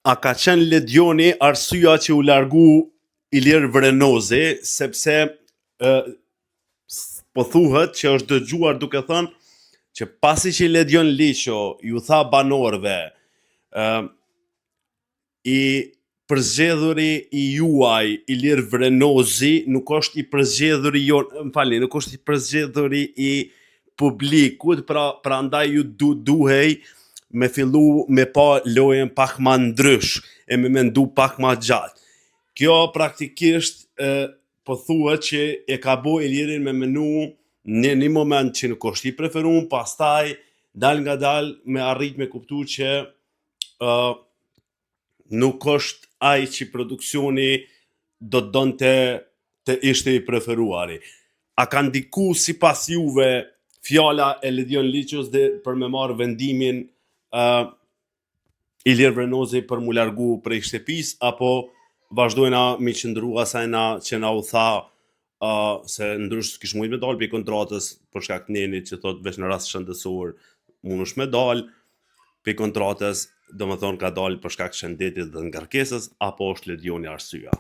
A ka qenë Ledioni arsyeja që u largu Ilir Vrenozi, sepse po thuhet që është dëgjuar duke thënë që pasi që Ledion Liqo ju tha banorëve i përzgjedhuri i juaj Ilir Vrenozi nuk është i përzgjedhuri nuk është i përzgjedhuri i publikut, pra ndaj ju duhej me fillu me pa lojën pak ma ndrysh e me mendu pak ma gjatë. Kjo praktikisht po thuhet që e ka bo Ilirin me menu në një moment që nuk është i preferuar, pastaj dal nga dal me arrit me kuptu që nuk është ai që produksioni do të donte të ishte i preferuari. A ka ndiku sipas juve fjala e Ledion Liqos dhe për me marrë vendimin Ilir Vrenozi për mu largu prej shtëpis, apo vazhdojna mi qëndru asajna që na u tha se ndrysh kish mujt me dal për kontratës për shkak nenit që thot veç në rast shëndetësor munësh me dal për kontratës, do më thonë ka dal për shkak shëndetit dhe ngarkesës, apo është Ledioni arsyeja?